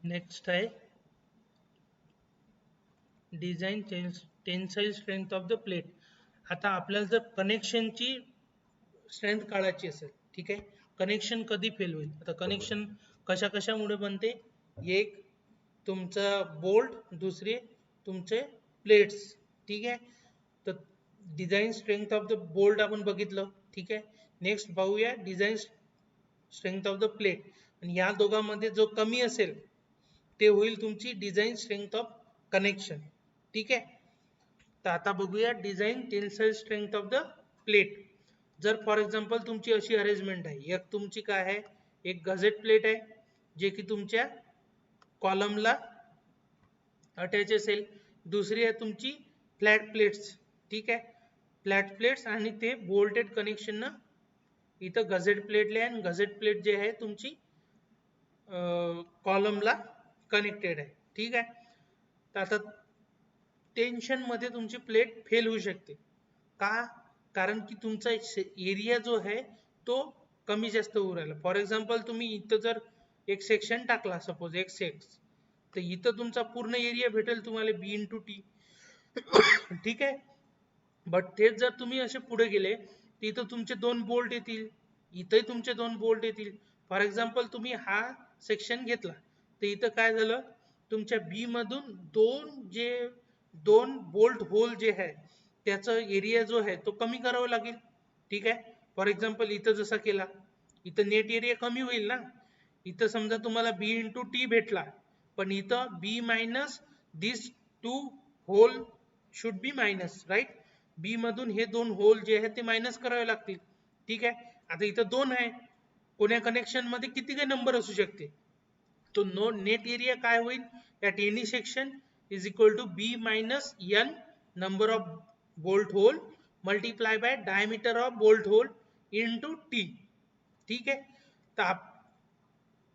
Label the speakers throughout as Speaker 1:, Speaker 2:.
Speaker 1: Next आहे design tensile strength of the plate. आता आपल्याला जर कनेक्शनची स्ट्रेंथ काढायची असेल, ठीक आहे, कनेक्शन कधी फेल होईल, आता कनेक्शन कशा कशामुळे बनते, एक तुमचा बोल्ट, दुसरे तुमचे प्लेट्स, ठीक आहे. तर design strength of the bolt आपण बघितलं, ठीक आहे. नेक्स्ट पाहूया design strength of the plate, आणि या दोघांमध्ये जो कमी असेल ते होईल तुमची डिझाईन स्ट्रेंथ ऑफ कनेक्शन, ठीक आहे. तर आता बघूया design tensile strength of the plate. जर फॉर एक्झाम्पल तुमची अशी अरेंजमेंट आहे, एक तुमची काय आहे, एक गझेट प्लेट आहे जे की तुमच्या कॉलमला अटॅच असेल, दुसरी आहे तुमची फ्लॅट प्लेट्स, ठीक आहे, फ्लॅट प्लेट्स, आणि ते बोल्टेड कनेक्शन ना इथं गझेट प्लेटला आहे, आणि गझेट प्लेट जे आहे तुमची कॉलमला कनेक्टेड आहे, ठीक आहे. तर आता टेन्शन मध्ये तुमची प्लेट फेल होऊ शकते का, कारण की तुमचा एरिया जो आहे तो कमी जास्त होऊ राहिला. फॉर एक्झाम्पल तुम्ही इथं जर एक सेक्शन टाकला, सपोज एक सेक्स, तर इथं तुमचा पूर्ण एरिया भेटेल तुम्हाला बी इंटू टी, ठीक आहे. बट तेच जर तुम्ही असे पुढे गेले तर इथं तुमचे दोन बोल्ट येतील, इथंही तुमचे दोन बोल्ट येतील. फॉर एक्झाम्पल तुम्ही हा सेक्शन घेतला, तर इथं काय झालं, तुमच्या बी मधून दोन बोल्ट होल जे आहे त्याचा एरिया जो आहे तो कमी करावा लागेल, ठीक आहे. फॉर एक्झाम्पल इथं जसा केला, इथं नेट एरिया कमी होईल ना. इथं समजा तुम्हाला बी इंटू टी भेटला, पण इथं B minus this two whole should be minus, right. B मधून हे दोन होल जे आहेत ते मायनस करावे लागतील, ठीक आहे. आता इथं दोन आहे, कोण्या कनेक्शन मध्ये किती काही नंबर असू शकते, तो नो नेट एरिया काय होईल at any section is equal to b minus n number of bolt hole multiply by diameter of bolt hole into t, ठीक आहे. तर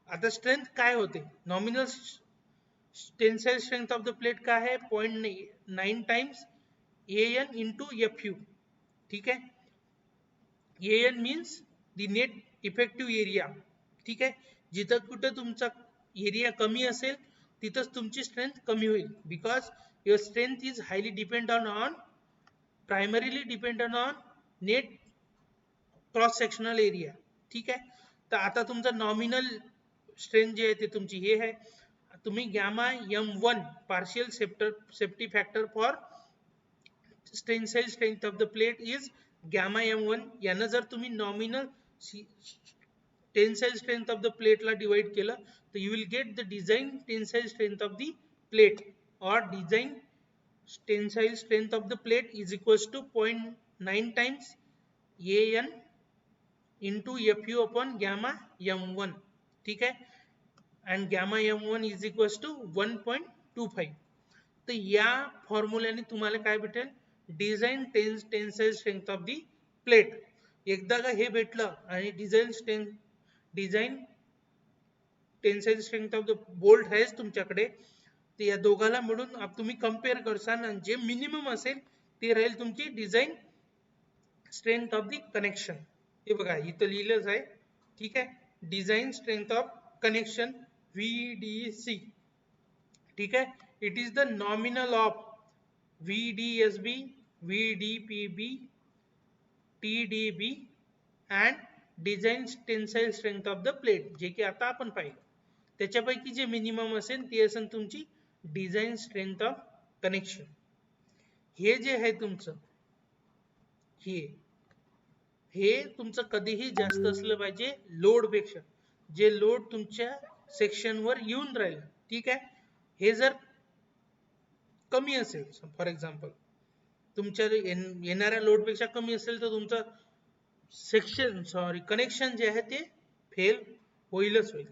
Speaker 1: आता स्ट्रेंथ काय होते, nominal tensile strength of the plate काय आहे, 0.9 times an into F you, ठीक आहे. an means the net effective area, ठीक आहे. जिथं कुठं तुमचा एरिया कमी असेल तिथंच तुमची स्ट्रेंथ कमी होईल, because your strength is highly dependent on, primarily dependent on net cross sectional area, ठीक आहे. तर आता तुमचं नॉमिनल स्ट्रेंथ जे आहे ते तुमची हे आहे, तुम्ही gamma m1 partial safety factor for tensile strength of the plate is gamma m1, यानं जर तुम्ही nominal tensile strength of the प्लेटला डिवाइड केलं तर you will get the design tensile strength of the plate, और design tensile strength of the plate is equals to 0.9 times an into F U upon gamma m1, ठीक आहे. And gamma m1 is equals to 1.25. तर या फॉर्म्युल्याने तुम्हाला काय भेटेल, design tensile strength of the plate. एकदा का हे भेटलं आणि design tensile strength of the bolt आहेच तुमच्याकडे, तर या दोघाला मिळून तुम्ही कम्पेअर करसान, आणि जे मिनिमम असेल ते राहील तुमची design strength of the connection. हे बघा इथं लिहिलंच आहे, ठीक आहे, design strength of connection VDC, ठीक आहे. It is the nominal of VDSB, VDPB, TDB and design tensile strength of the plate, जे की आता आपण पाहिलं. त्याच्यापैकी जे मिनिमम असेल ते असेल तुमची डिझाईन स्ट्रेंथ ऑफ कनेक्शन. हे जे आहे तुमचं, हे तुमचं कधीही जास्त असलं पाहिजे लोड पेक्षा, जे लोड तुमच्या सेक्शनवर येऊन राहिलं, ठीक आहे. हे जर कमी असेल, फॉर एक्झाम्पल तुमच्या येणाऱ्या लोड पेक्षा कमी असेल, तर तुमचं कनेक्शन जे आहे ते फेल होईलच होईल.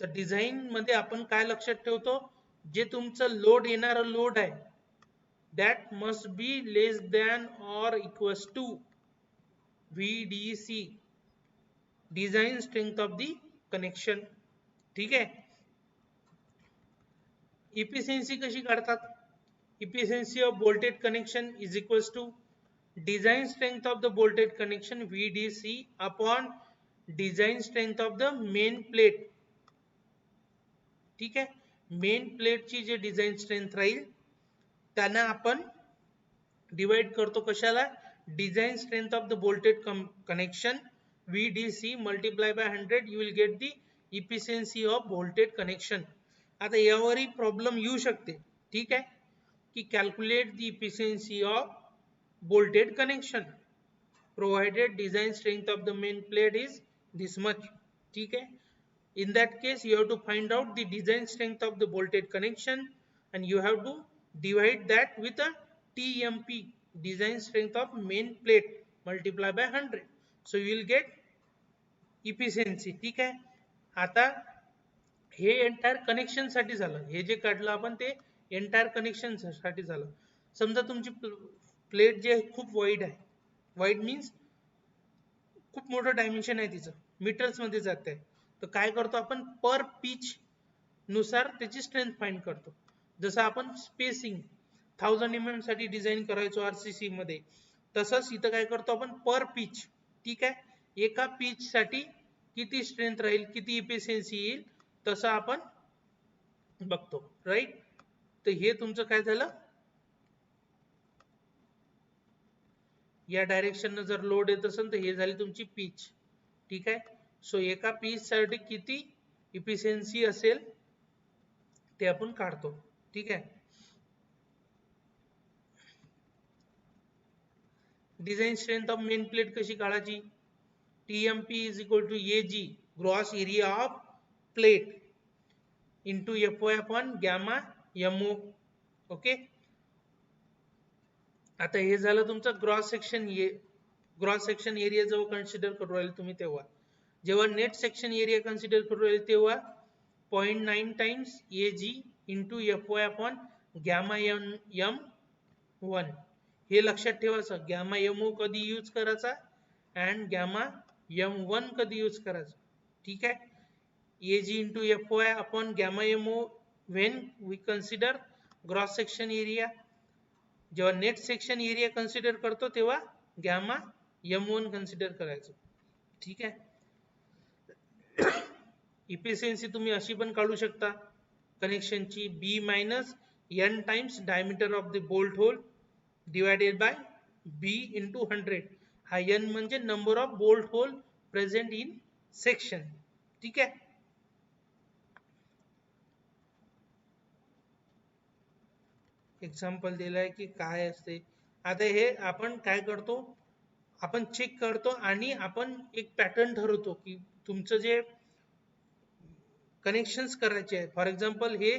Speaker 1: तर डिझाईन मध्ये आपण काय लक्षात ठेवतो, जे तुमचं लोड येणारा लोड आहे that must be less than or equals to VDC, design strength of the connection, ठीक आहे. इफिशियन्सी कशी काढतात, efficiency of bolted connection is equals to design strength of the bolted connection VDC upon design strength of the main plate, ठीक आहे. Main प्लेटची जे design strength राहील त्यांना आपण डिवाइड करतो कशाला, design strength of the bolted connection VDC multiply by 100 you will get the efficiency of bolted connection. आता यावरही प्रॉब्लेम येऊ शकते, ठीक आहे, की calculate the efficiency of bolted connection provided design strength of the main plate is this much. ठीक है. In that case you have to find out the design strength of the bolted connection and you have to divide that with a TMP design strength of main plate multiply by 100, so you will get efficiency. ठीक है. आता हे entire connection साठी झालं, हे जे काढलं आपण ते एंटायर कनेक्शन साठी झालं. समजा तुमची प्लेट जे खूप वाईड आहे, वाईड मीन्स खूप मोठं डायमेन्शन आहे तिचं, मीटर्स मध्ये जात आहे, तर काय करतो आपण पर पिच नुसार त्याची स्ट्रेंथ फाइंड करतो. जसं आपण स्पेसिंग 1000 mm साठी डिझाईन करायचो RCC मध्ये, तसंच इथं काय करतो आपण पर पिच. ठीक आहे. एका पिच साठी किती स्ट्रेंथ राहील, किती इफिशियन्सी येईल, तसं आपण बघतो, राईट. तर हे तुमचं काय झालं, या डायरेक्शन जर लोड येत असेल तर हे झाली तुमची पिच. ठीक आहे. सो एका पिच साठी किती इफिशियन्सी असेल ते आपण काढतो. ठीक आहे. Design strength of main plate कशी काढायची, TMP is equal to AG gross area of plate into FY upon gamma MO. Okay. आता हे झालं तुमचं gross section. Gross section area जेव्हा कन्सिडर करू राहिले तुम्ही, तेव्हा जेव्हा नेट सेक्शन एरिया कन्सिडर करू राहिले तेव्हा 0.9 times AG into FY upon gamma M1. हे लक्षात ठेवायचं, गॅमा MO कधी यूज करायचा अँड गॅमा M1 कधी यूज करायचा. ठीक आहे. AG into FY upon gamma MO when we consider gross section area. जेव्हा नेट सेक्शन एरिया कन्सिडर करतो तेव्हा गॅमा M1 कन्सिडर करायचं. ठीक आहे. इफिशियन्सी तुम्ही अशी पण काढू शकता कनेक्शनची, B minus N times diameter of the bolt hole divided by B into 100. हा N म्हणजे number of bolt hole present in section. ठीक आहे. एक्झाम्पल दिलाय की काय असते. आता हे आपण काय करतो, आपण चेक करतो आणि आपण एक पॅटर्न ठरवतो की तुमचं जे कनेक्शन्स करायचे आहे. फॉर एक्झाम्पल हे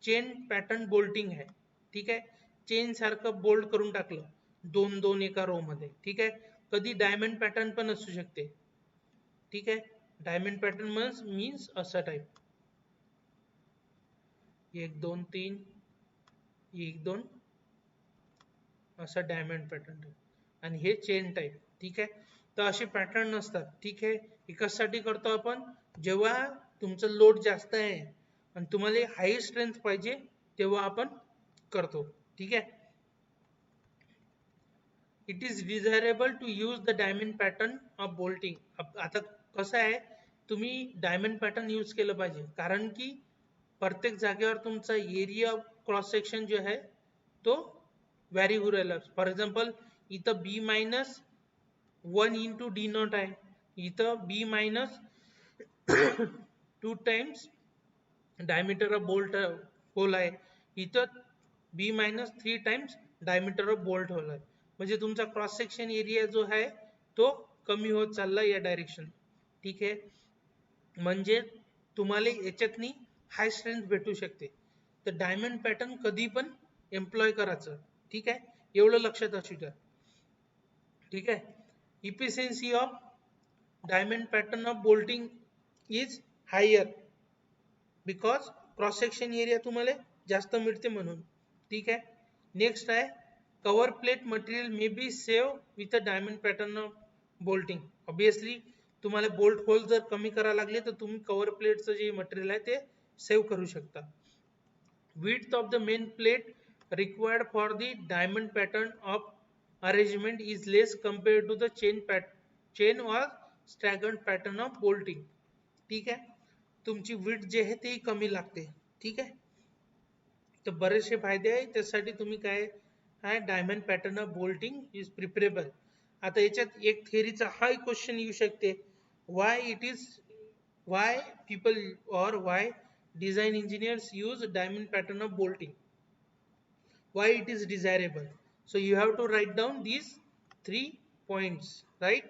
Speaker 1: चेन पॅटर्न बोल्टिंग आहे. ठीक आहे. चेन सारखं बोल्ट करून टाकलं दोन दोन एका रो मध्ये. ठीक आहे. कधी डायमंड पॅटर्न पण असू शकते. ठीक आहे. डायमंड पॅटर्न मीन्स असा टाइप 1 2 3 1 2 असा डायमंड पॅटर्न, आणि हे चेन टाइप. ठीक आहे. तर असे पॅटर्न नसतात. ठीक आहे. कशासाठी करतो आपण, जेव्हा तुमचं लोड जास्त आहे आणि तुम्हाला हाई स्ट्रेंथ पाहिजे तेव्हा आपण करतो. ठीक आहे. It is desirable to use the diamond pattern of bolting. आता कसं आहे, तुम्ही डायमंड पॅटर्न यूज केलं पाहिजे, कारण की प्रत्येक जागेवर तुमचा एरिया क्रॉस सेक्शन जो आहे तो व्हॅरी होऊ राहिला. फॉर एक्झाम्पल इथं B minus 1 into D naught आहे, इथं B minus 2 times diameter of bolt hole आहे, इथं B minus 3 times diameter of bolt hole आहे. म्हणजे तुमचा क्रॉस सेक्शन एरिया जो आहे तो कमी होत चालला या डायरेक्शन. ठीक आहे. म्हणजे तुम्हाला याच्यातनी हाय स्ट्रेंथ भेटू शकते. तर डायमंड पॅटर्न कधी पण एम्प्लॉय करायचं. ठीक आहे. एवढं लक्षात असू द्या. ठीक आहे. Efficiency of diamond pattern of bolting is higher because cross section area तुम्हाला जास्त मिळते म्हणून. ठीक आहे. नेक्स्ट आहे cover plate material may be save with a diamond pattern of bolting. Obviously तुम्हाला बोल्ट होल जर कमी करायला लागले तर तुम्ही कव्हर प्लेटचं जे मटेरियल आहे ते सेव्ह करू शकता. width of the main plate required for the diamond pattern of arrangement is less compared to the chain or staggered pattern of bolting. ठीक आहे. तुमची width जे आहे ते कमी लागते. ठीक आहे. तर बरेचसे फायदे आहे, त्यासाठी तुम्ही काय आहे, diamond pattern of bolting is preferable. आता याच्यात एक थेअरीचा हा क्वेश्चन येऊ शकते, why it is, why people or why design engineers use diamond pattern of bolting, why it is desirable. So you have to write down these 3 points, right,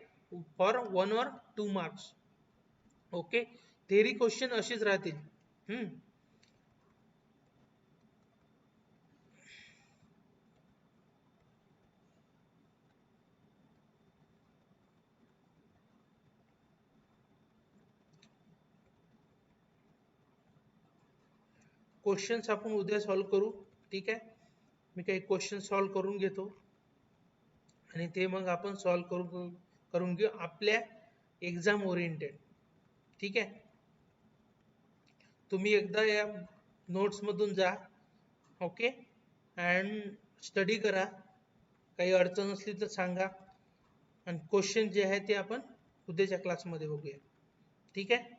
Speaker 1: for 1 or 2 marks. Okay, theory question अशीच राहतील. Questions आपण उद्या solve करू. ठीक आहे, मी काही question solve करून घेतो आणि ते मग आपण सॉल्व्ह करून घेऊ आपल्या एक्झाम ओरिएंटेड. ठीक आहे, तुम्ही एकदा या नोट्स मधून जा. ओके, अँड स्टडी करा. काही अडचण असली तर सांगा, आणि क्वेश्चन जे आहे ते आपण उद्याच्या क्लासमध्ये बघूया. ठीक आहे.